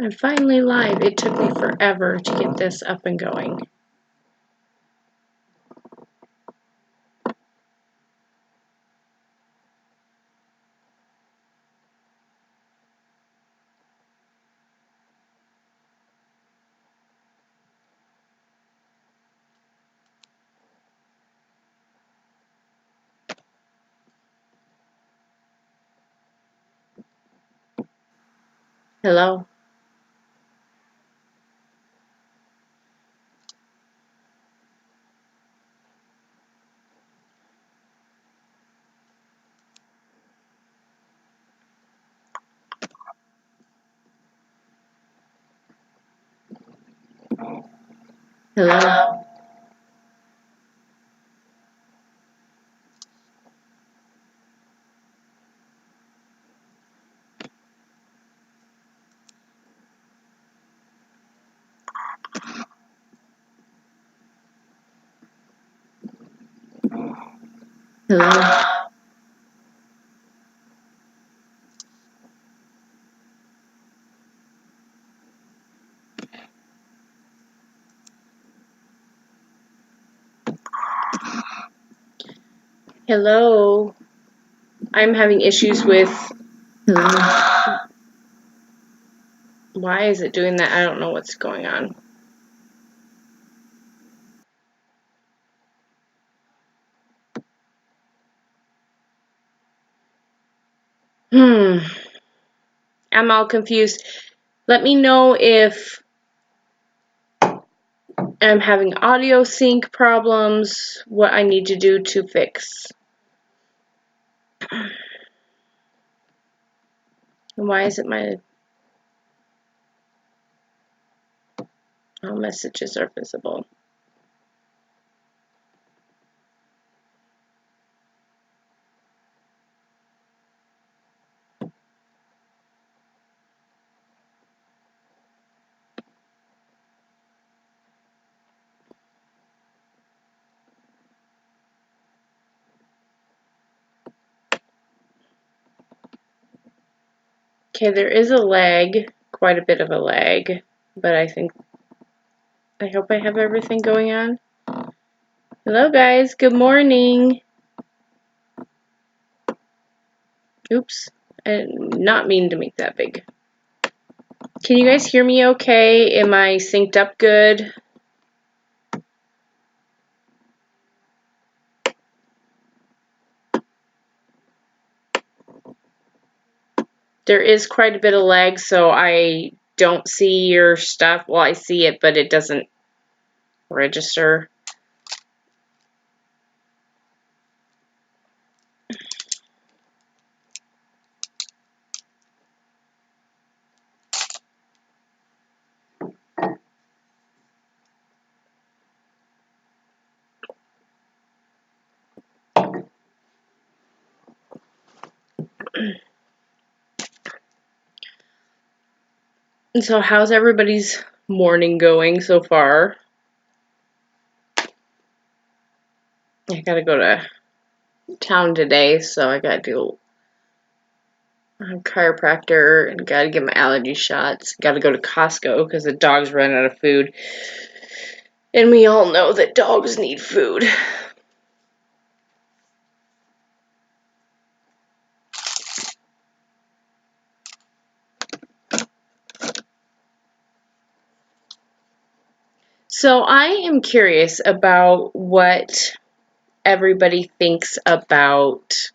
I'm finally live. It took me forever to get this up and going. Hello? Hello? Hello? Hello? I'm having issues with... Hello? Why is it doing that? I don't know what's going on. I'm all confused. Let me know if I'm having audio sync problems, what I need to do to fix. Why is it my... All messages are visible. Okay, there is a lag, quite a bit of a lag, but I hope I have everything going on. Hello guys, good morning. Oops, I did not mean to make that big. Can you guys hear me okay? Am I synced up good? There is quite a bit of lag, so I don't see your stuff. Well, I see it, but it doesn't register. And so how's everybody's morning going so far? I gotta go to town today, so I gotta do a chiropractor and gotta get my allergy shots. Gotta go to Costco because the dogs run out of food. And we all know that dogs need food. So I am curious about what everybody thinks about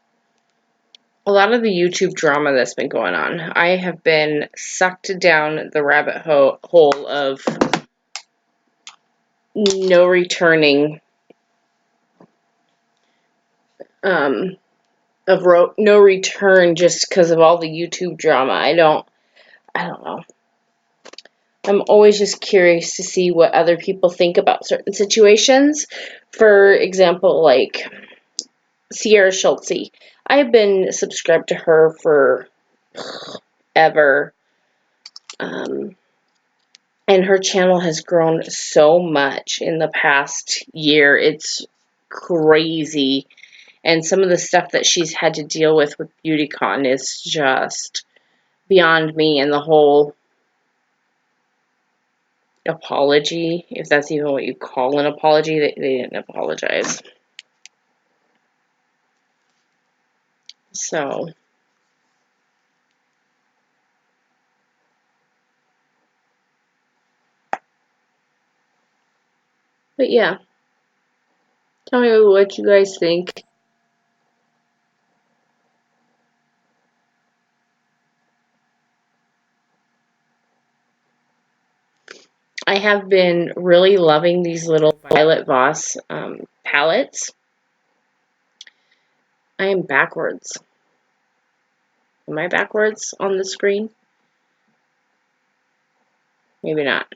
a lot of the YouTube drama that's been going on. I have been sucked down the rabbit hole of no returning, no return just because of all the YouTube drama. I don't know. I'm always just curious to see what other people think about certain situations. For example, like Sierra Schultze. I've been subscribed to her for ever. And her channel has grown so much in the past year. It's crazy. And some of the stuff that she's had to deal with BeautyCon is just beyond me, and the whole apology, if that's even what you call an apology. They didn't apologize. So, but yeah, tell me what you guys think. I have been really loving these little Violet Voss palettes. I am backwards. Am I backwards on the screen? Maybe not.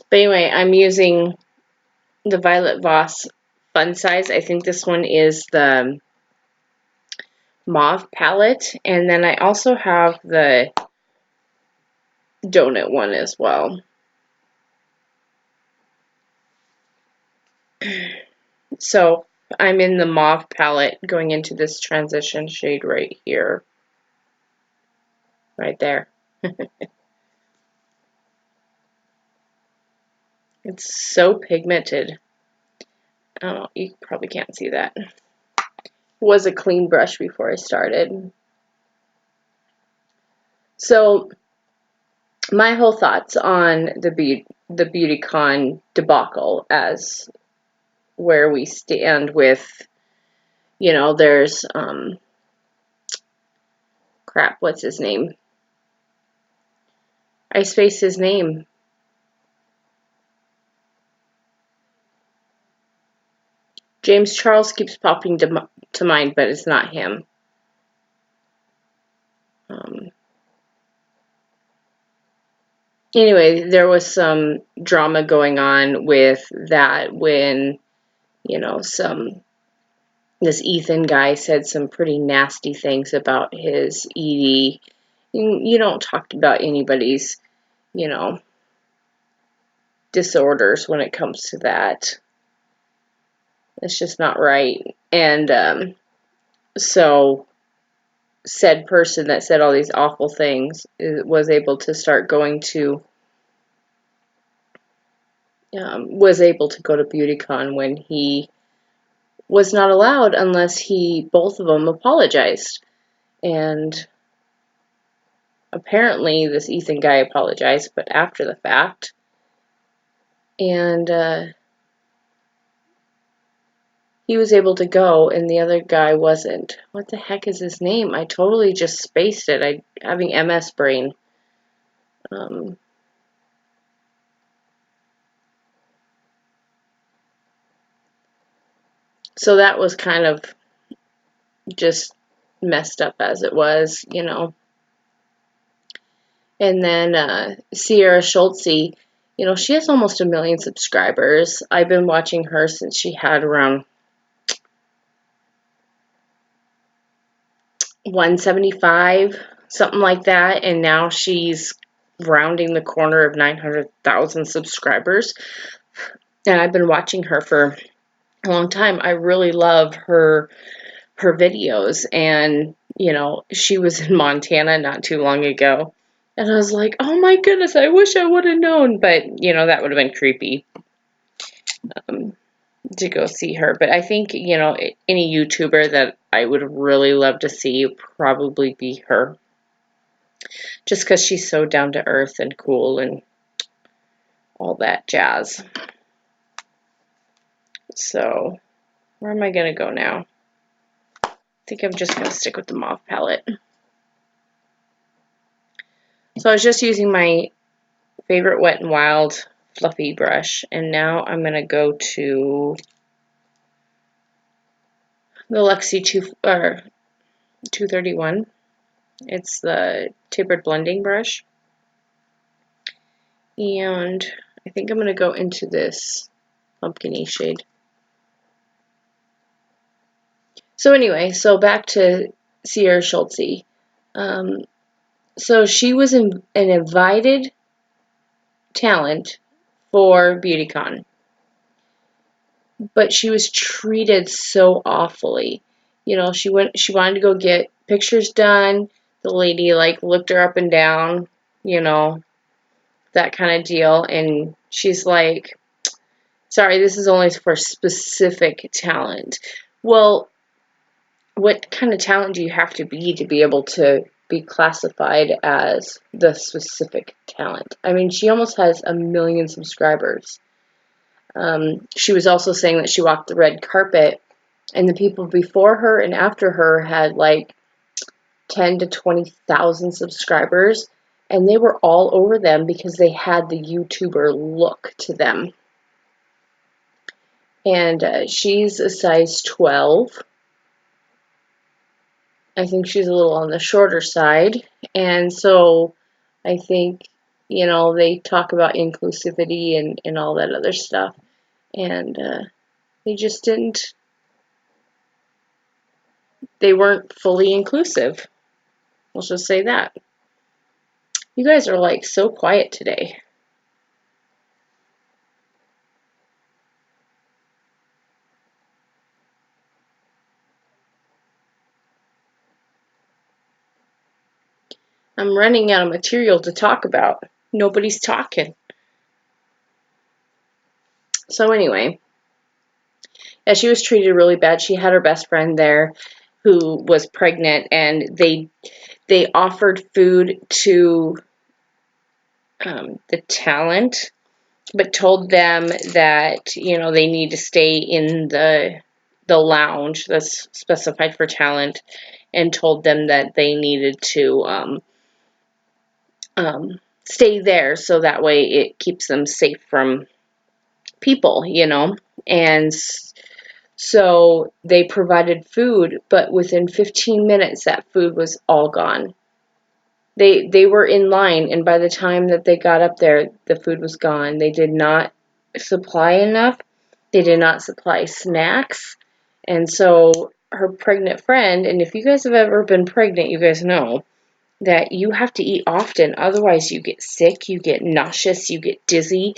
But anyway, I'm using the Violet Voss Fun Size. I think this one is the mauve palette. And then I also have the donut one as well. So I'm in the mauve palette going into this transition shade right here. Right there. It's so pigmented. I don't know, you probably can't see that. It was a clean brush before I started. So my whole thoughts on the BeautyCon debacle, as where we stand with, you know, there's crap, what's his name? I spaced his name. James Charles keeps popping to mind, but it's not him. Anyway, there was some drama going on with that when, you know, this Ethan guy said some pretty nasty things about his ED. You don't talk about anybody's, you know, disorders when it comes to that. It's just not right. And so said person that said all these awful things was able to start going to was able to go to BeautyCon when he was not allowed unless both of them apologized. And apparently this Ethan guy apologized, but after the fact. And he was able to go and the other guy wasn't. What the heck is his name? I totally just spaced it. I'm having MS brain. So that was kind of just messed up as it was, you know. And then Sierra Schultze, you know, she has almost 1 million subscribers. I've been watching her since she had around 175, something like that, and now she's rounding the corner of 900,000 subscribers. And I've been watching her for a long time. I really love her videos, and you know, she was in Montana not too long ago. And I was like, oh my goodness, I wish I would have known. But, you know, that would have been creepy to go see her. But I think, you know, any YouTuber that I would really love to see would probably be her. Just because she's so down to earth and cool and all that jazz. So, where am I going to go now? I think I'm just going to stick with the mauve palette. So I was just using my favorite Wet n Wild fluffy brush, and now I'm going to go to the Luxie 231. It's the tapered blending brush. And I think I'm going to go into this pumpkin-y shade. So anyway, so back to Sierra Schultze. So she was an invited talent for BeautyCon, but she was treated so awfully. You know, she wanted to go get pictures done. The the lady like looked her up and down, you know, that kind of deal, and she's like, sorry, this is only for specific talent. Well, what kind of talent do you have to be able to be classified as the specific talent? I mean, she almost has 1 million subscribers. She was also saying that she walked the red carpet, and the people before her and after her had like 10 to 20,000 subscribers, and they were all over them because they had the YouTuber look to them. And she's a size 12. I think she's a little on the shorter side. And so I think, you know, they talk about inclusivity and all that other stuff. And they just didn't, they weren't fully inclusive. Let's just say that. You guys are like so quiet today. I'm running out of material to talk about. Nobody's talking. So anyway, yeah, she was treated really bad. She had her best friend there who was pregnant, and they offered food to the talent, but told them that, you know, they need to stay in the lounge that's specified for talent, and told them that they needed to stay there so that way it keeps them safe from people, you know. And so they provided food, but within 15 minutes that food was all gone. They were in line, and by the time that they got up there, the food was gone. They did not supply enough. They did not supply snacks. And so her pregnant friend, and if you guys have ever been pregnant, you guys know that you have to eat often, otherwise you get sick, you get nauseous, you get dizzy.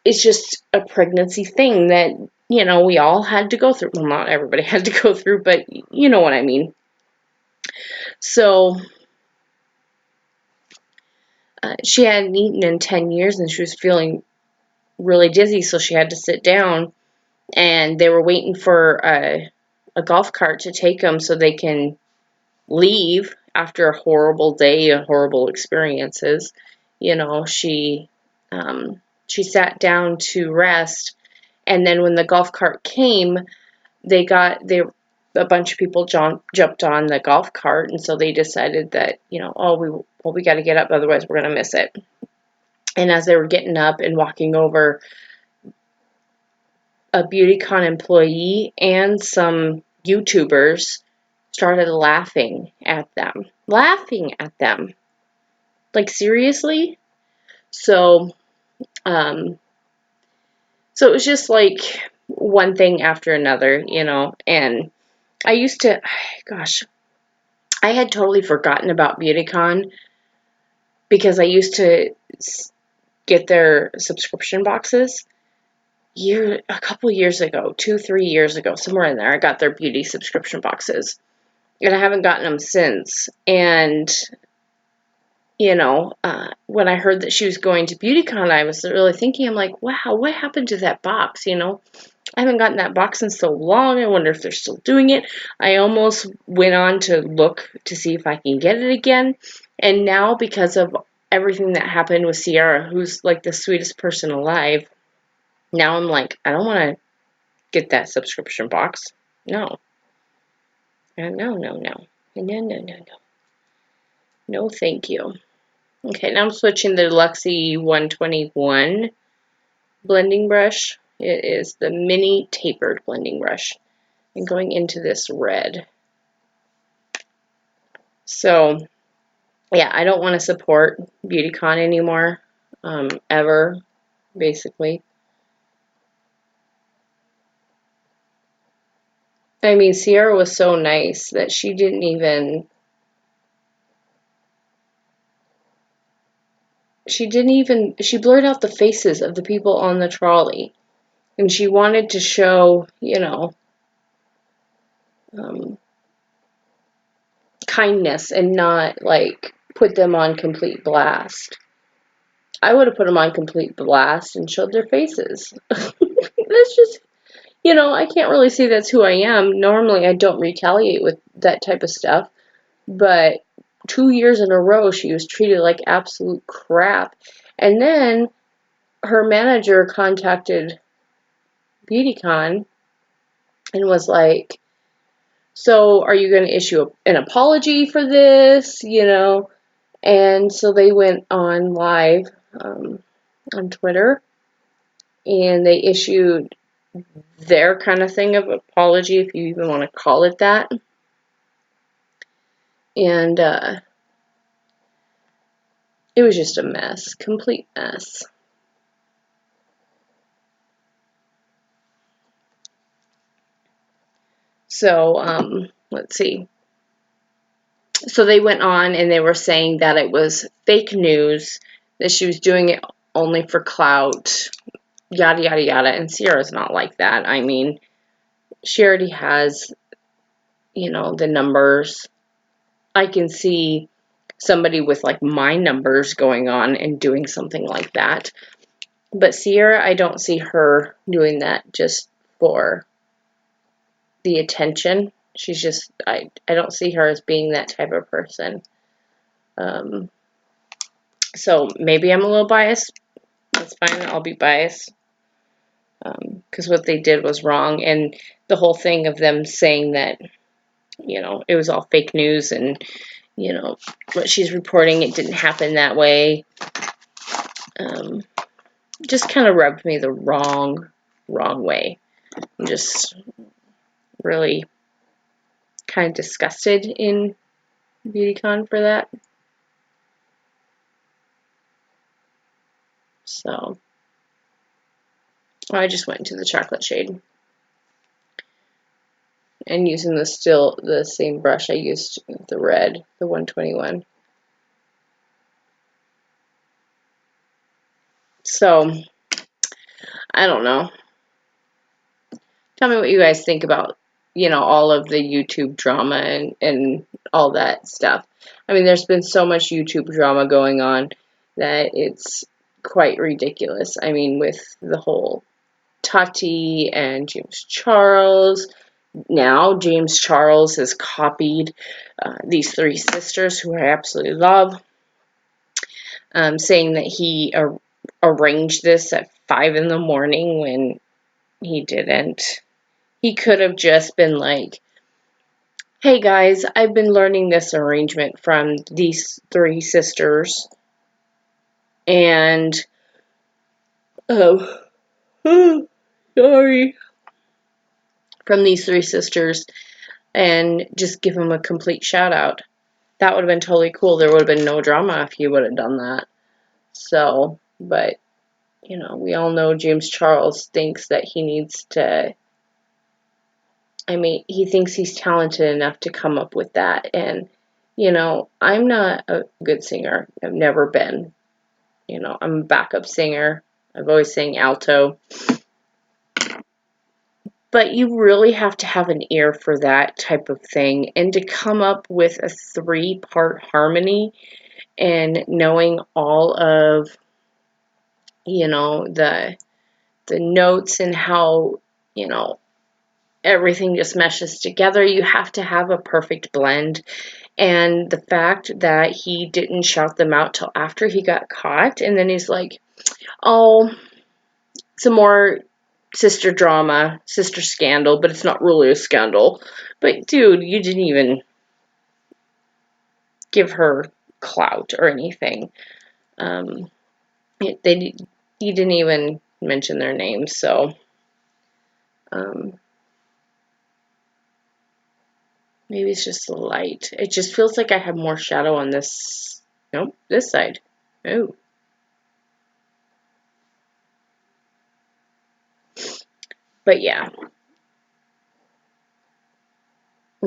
It's just a pregnancy thing that, you know, we all had to go through. Well, not everybody had to go through, but you know what I mean. So she hadn't eaten in 10 years, and she was feeling really dizzy, so she had to sit down, and they were waiting for a golf cart to take them so they can leave after a horrible day and horrible experiences. You know, she sat down to rest, and then when the golf cart came, a bunch of people jumped on the golf cart, and so they decided that, you know, we got to get up, otherwise we're gonna miss it. And as they were getting up and walking over, a BeautyCon employee and some YouTubers started laughing at them. Laughing at them. Like, seriously? So, so it was just like one thing after another, you know. And I used to, gosh, I had totally forgotten about BeautyCon because I used to get their subscription boxes. A couple years ago, 2-3 years ago, somewhere in there, I got their beauty subscription boxes, and I haven't gotten them since. And you know, when I heard that she was going to BeautyCon, I was really thinking, I'm like, wow, what happened to that box? You know, I haven't gotten that box in so long. I wonder if they're still doing it. I almost went on to look to see if I can get it again, and now because of everything that happened with Sierra, who's like the sweetest person alive, now I'm like, I don't want to get that subscription box. No. No, no, no. No, no, no, no. No, thank you. Okay, now I'm switching the Luxie 121 blending brush. It is the mini tapered blending brush. And going into this red. So, yeah, I don't want to support BeautyCon anymore. Ever, basically. I mean, Sierra was so nice that she didn't even she blurred out the faces of the people on the trolley, and she wanted to show, you know, kindness and not like put them on complete blast. I would have put them on complete blast and showed their faces. That's just, I can't really say that's who I am. Normally, I don't retaliate with that type of stuff. But 2 years in a row, she was treated like absolute crap. And then her manager contacted BeautyCon and was like, so are you going to issue an apology for this? And so they went on live on Twitter, and they issued their kind of thing of apology, if you even want to call it that. And it was just a mess, complete mess. So, let's see. So they went on and they were saying that it was fake news, that she was doing it only for clout, yada, yada, yada. And Sierra's not like that. I mean, she already has, the numbers. I can see somebody with like my numbers going on and doing something like that. But Sierra, I don't see her doing that just for the attention. She's just, I don't see her as being that type of person. So maybe I'm a little biased. That's fine. I'll be biased. Because what they did was wrong. And the whole thing of them saying that, it was all fake news and, what she's reporting, it didn't happen that way. Just kind of rubbed me the wrong way. I'm just really kind of disgusted in BeautyCon for that. So I just went into the chocolate shade and using the same brush I used, the red, the 121. So I don't know. Tell me what you guys think about, all of the YouTube drama and all that stuff. I mean, there's been so much YouTube drama going on that it's quite ridiculous. I mean, with the whole Tati and James Charles. Now, James Charles has copied these three sisters, who I absolutely love, saying that he arranged this at 5 in the morning when he didn't. He could have just been like, hey guys, I've been learning this arrangement from these three sisters, and sorry, from these three sisters, and just give him a complete shout out. That would have been totally cool. There would have been no drama if he would have done that. So, but, we all know James Charles thinks that he needs to, he thinks he's talented enough to come up with that. And, I'm not a good singer. I've never been. I'm a backup singer. I've always sang alto. But you really have to have an ear for that type of thing. And to come up with a 3-part harmony and knowing all of, the notes and how, everything just meshes together. You have to have a perfect blend. And the fact that he didn't shout them out till after he got caught, and then he's like, oh, some more sister drama, sister scandal, but it's not really a scandal. But dude, you didn't even give her clout or anything. You didn't even mention their names, so maybe it's just the light. It just feels like I have more shadow on this. Nope, this side. Oh. But yeah.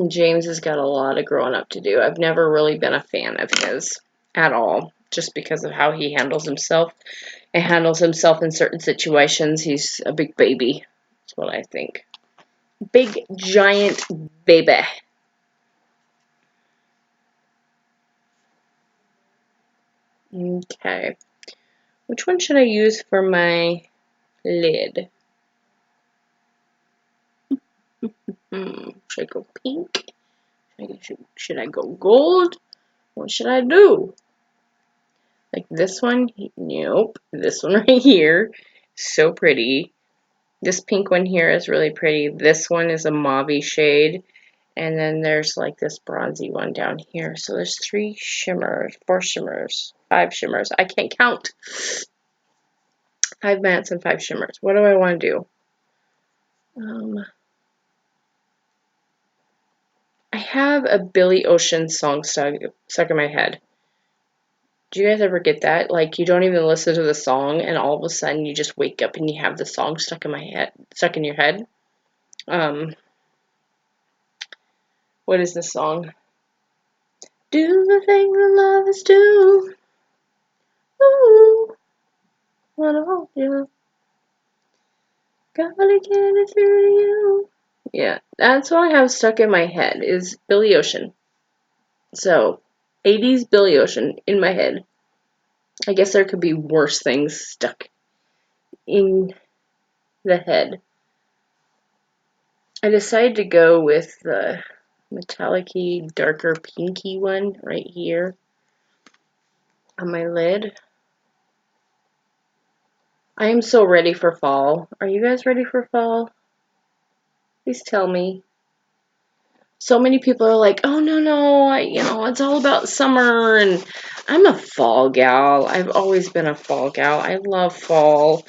James has got a lot of growing up to do. I've never really been a fan of his at all, just because of how he handles himself. And handles himself in certain situations. He's a big baby. That's what I think. Big, giant baby. Okay. Which one should I use for my lid? Should I go pink? Should I go gold? What should I do? Like this one? Nope. This one right here. So pretty. This pink one here is really pretty. This one is a mauve shade. And then there's like this bronzy one down here. So there's 3 shimmers, 4 shimmers, 5 shimmers. I can't count. 5 mattes and 5 shimmers. What do I want to do? I have a Billy Ocean song stuck in my head. Do you guys ever get that? Like you don't even listen to the song and all of a sudden you just wake up and you have the song stuck in your head. What is this song? Do the thing that lovers do. Ooh, wanna hold you. Gotta get it through to you. Yeah, that's what I have stuck in my head is Billy Ocean. So, 80s Billy Ocean in my head. I guess there could be worse things stuck in the head. I decided to go with the metallic-y, darker pinky one right here on my lid. I am so ready for fall. Are you guys ready for fall? Please tell me. So many people are like, oh, no, it's all about summer, and I'm a fall gal. I've always been a fall gal. I love fall.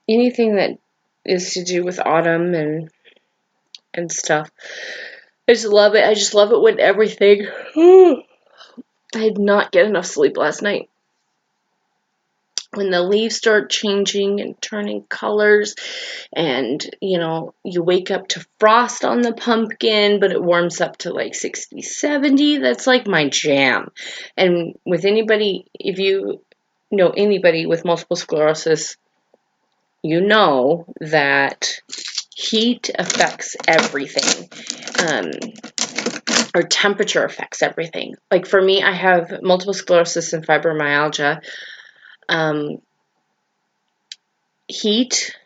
Anything that is to do with autumn and stuff. I just love it. I just love it with everything. I did not get enough sleep last night. When the leaves start changing and turning colors, and you wake up to frost on the pumpkin, but it warms up to like 60, 70, that's like my jam. And with anybody, if you know anybody with multiple sclerosis, you know that heat affects everything. Or temperature affects everything. Like for me, I have multiple sclerosis and fibromyalgia. Heat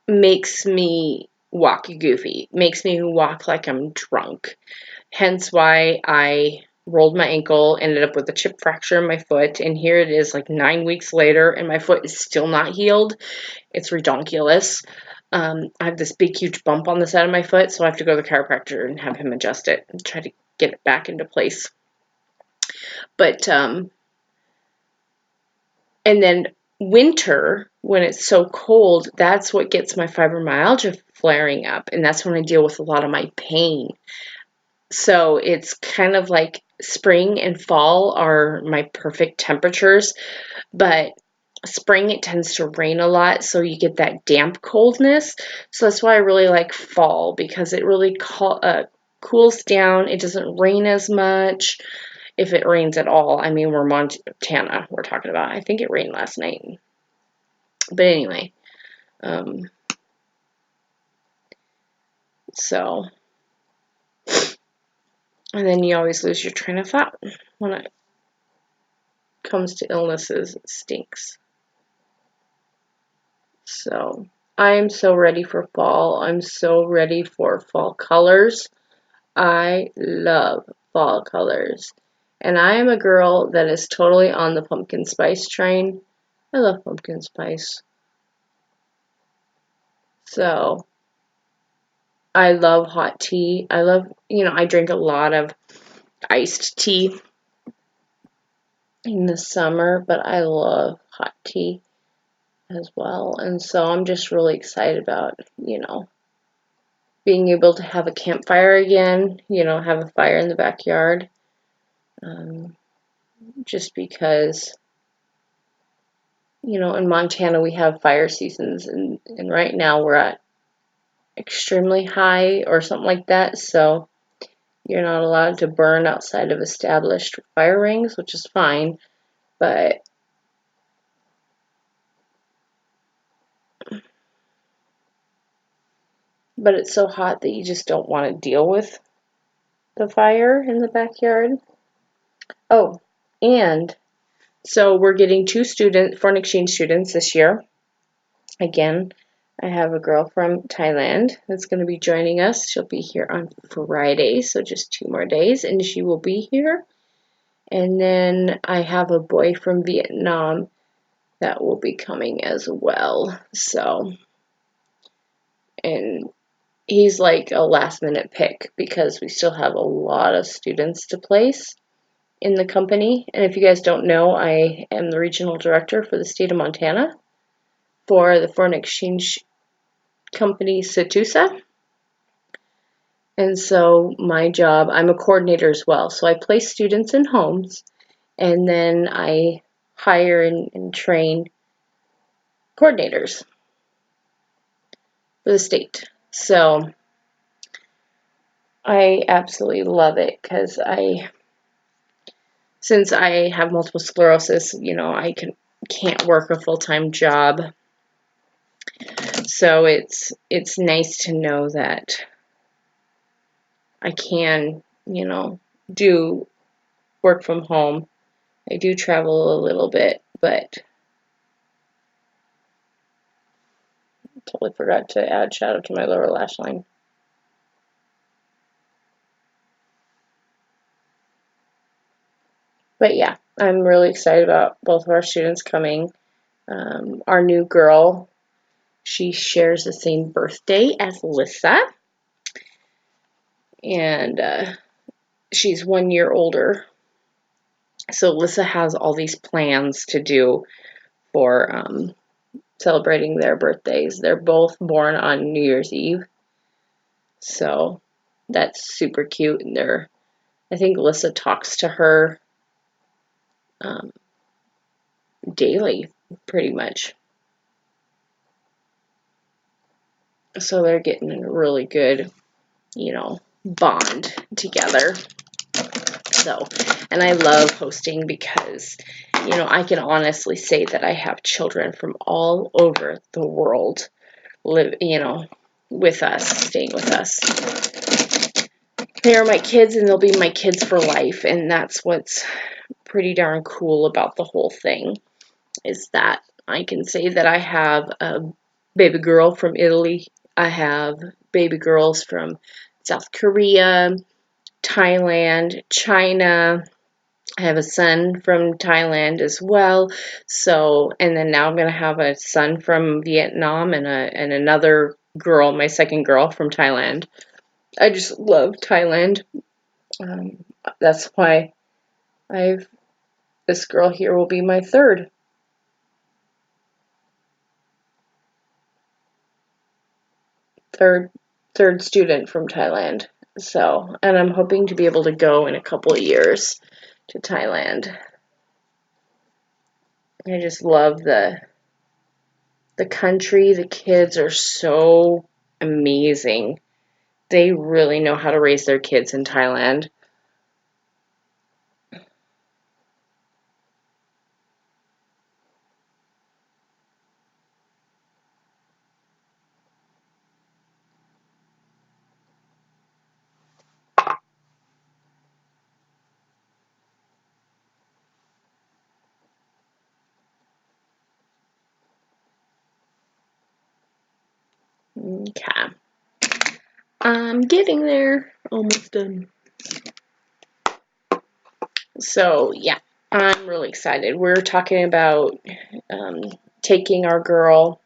makes me walk goofy, makes me walk like I'm drunk. Hence why I rolled my ankle, ended up with a chip fracture in my foot, and here it is like 9 weeks later, and my foot is still not healed. It's redonkulous. I have this big, huge bump on the side of my foot, so I have to go to the chiropractor and have him adjust it and try to get it back into place. But, and then winter, when it's so cold, that's what gets my fibromyalgia flaring up, and that's when I deal with a lot of my pain. So it's kind of like spring and fall are my perfect temperatures, but spring it tends to rain a lot, so you get that damp coldness. So that's why I really like fall, because it really cools down. It doesn't rain as much, if it rains at all. I mean, we're Montana, we're talking about. I think it rained last night. But anyway, so, and then you always lose your train of thought when it comes to illnesses. It stinks. So, I am so ready for fall. I'm so ready for fall colors. I love fall colors. And I am a girl that is totally on the pumpkin spice train. I love pumpkin spice. So, I love hot tea. I drink a lot of iced tea in the summer, but I love hot tea as well. And so I'm just really excited about, being able to have a campfire again, have a fire in the backyard. Just because, in Montana we have fire seasons, and right now we're at extremely high or something like that. So you're not allowed to burn outside of established fire rings, which is fine, but it's so hot that you just don't want to deal with the fire in the backyard. Oh, and So we're getting 2 foreign exchange students this year. Again, I have a girl from Thailand that's going to be joining us. She'll be here on Friday, so just 2 more days, and she will be here. And then I have a boy from Vietnam that will be coming as well. So, and he's like a last minute pick because we still have a lot of students to place in the company. And if you guys don't know, I am the regional director for the state of Montana for the foreign exchange company Situsa. And so my job, I'm a coordinator as well. So I place students in homes and then I hire and train coordinators for the state. So I absolutely love it because since I have multiple sclerosis, I can't work a full-time job. So it's nice to know that I can, do work from home. I do travel a little bit, but totally forgot to add shadow to my lower lash line. But yeah, I'm really excited about both of our students coming. Our new girl, she shares the same birthday as Lyssah, and she's 1 year older. So Lyssah has all these plans to do for celebrating their birthdays. They're both born on New Year's Eve, so that's super cute. And I think Lyssah talks to her um, daily, pretty much. So they're getting a really good, bond together. So, and I love hosting because, I can honestly say that I have children from all over the world live, with us, staying with us. They are my kids and they'll be my kids for life. And that's what's pretty darn cool about the whole thing, is that I can say that I have a baby girl from Italy. I have baby girls from South Korea, Thailand, China. I have a son from Thailand as well. So, and then now I'm going to have a son from Vietnam and another girl, my second girl from Thailand. I just love Thailand. Um, that's why this girl here will be my third third student from Thailand. So, and I'm hoping to be able to go in a couple of years to Thailand. I just love the country. The kids are so amazing. They really know how to raise their kids in Thailand. Okay. I'm getting there. Almost done. So, yeah, I'm really excited. We're talking about um, taking our girl.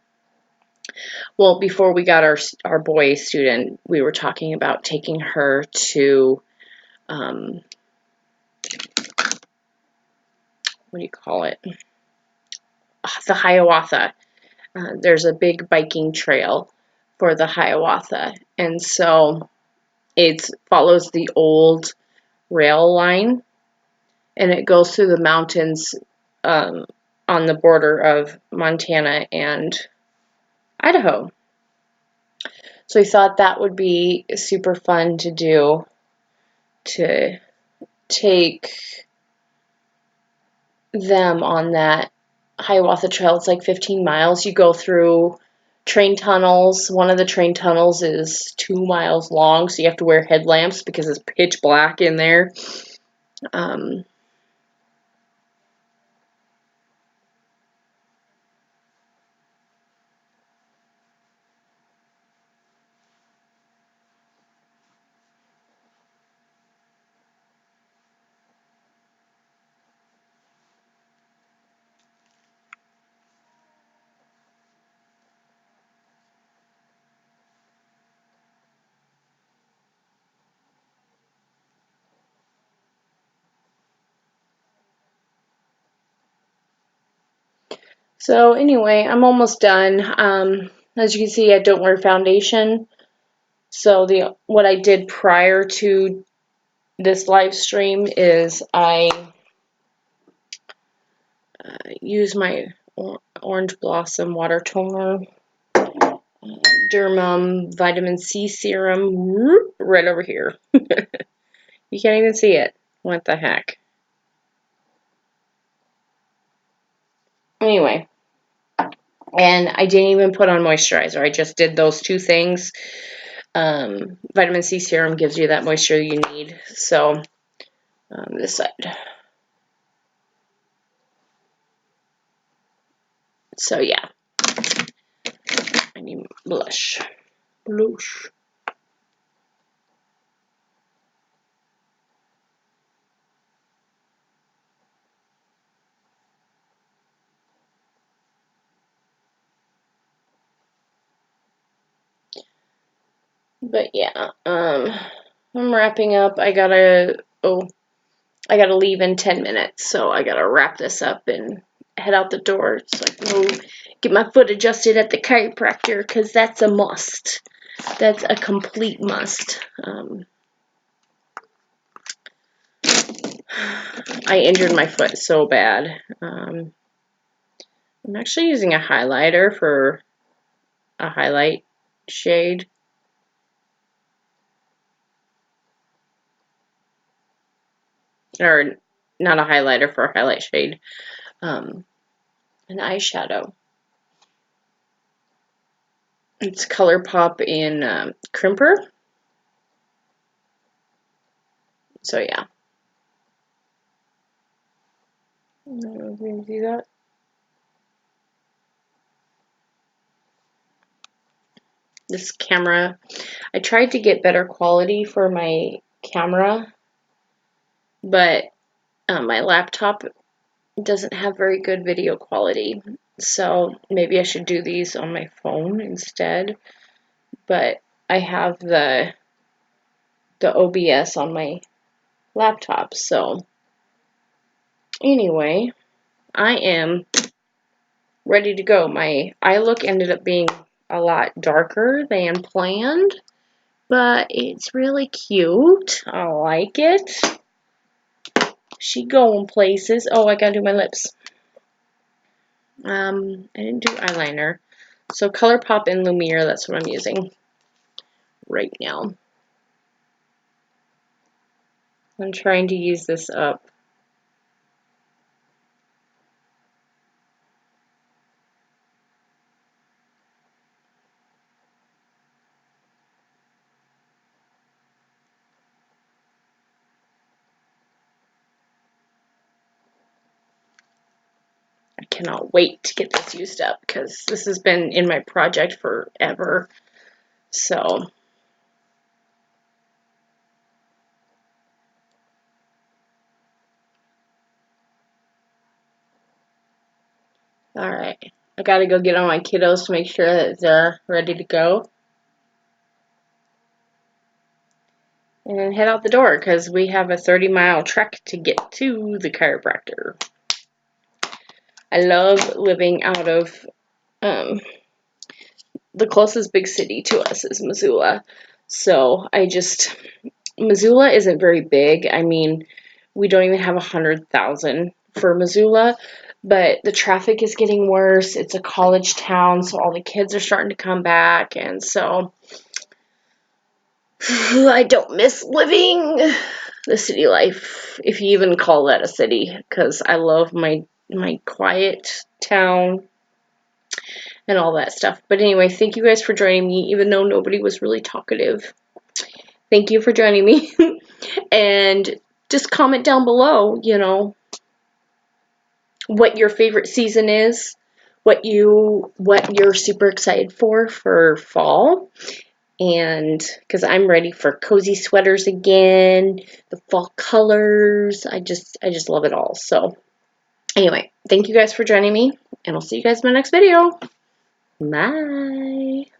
Well, before we got our boy student, we were talking about taking her to um, what do you call it? The Hiawatha. There's a big biking trail for the Hiawatha, and so it follows the old rail line, and it goes through the mountains um, on the border of Montana and Idaho. So we thought that would be super fun to do, to take them on that Hiawatha Trail. It's like 15 miles. You go through train tunnels. One of the train tunnels is 2 miles long, so you have to wear headlamps because it's pitch black in there. Um, So anyway, I'm almost done. As you can see, I don't wear foundation. So what I did prior to this live stream is I use my Orange Blossom Water Toner, Dermum Vitamin C Serum, right over here. You can't even see it. What the heck? Anyway, and I didn't even put on moisturizer. I just did those two things. Vitamin C Serum gives you that moisture you need. So, this side. So, yeah. I need blush. Blush. But yeah, I'm wrapping up. I gotta leave in 10 minutes, so I gotta wrap this up and head out the door so I can go get my foot adjusted at the chiropractor, because that's a must. That's a complete must. I injured my foot so bad. I'm actually using a highlighter for a highlight shade. Or not a highlighter for a highlight shade. An eyeshadow. It's ColourPop in Crimper. So yeah. I don't know if you can see that. This camera, I tried to get better quality for my camera, but my laptop doesn't have very good video quality. So maybe I should do these on my phone instead. But I have the OBS on my laptop. So anyway, I am ready to go. My eye look ended up being a lot darker than planned, but it's really cute. I like it. She going places. Oh, I gotta do my lips. I didn't do eyeliner. So ColourPop and Lumiere, that's what I'm using right now. I'm trying to use this up. I cannot wait to get this used up because this has been in my project forever. So alright. I gotta go get on my kiddos to make sure that they're ready to go. And then head out the door because we have a 30-mile trek to get to the chiropractor. I love living out of the closest big city to us is Missoula. So Missoula isn't very big. I mean, we don't even have 100,000 for Missoula, but the traffic is getting worse. It's a college town, so all the kids are starting to come back, and so I don't miss living the city life, if you even call that a city, because I love my quiet town and all that stuff. But anyway, thank you guys for joining me, even though nobody was really talkative. Thank you for joining me. And just comment down below, what your favorite season is, what you're super excited for fall. And because I'm ready for cozy sweaters again, the fall colors, I just love it all. So anyway, thank you guys for joining me, and I'll see you guys in my next video. Bye.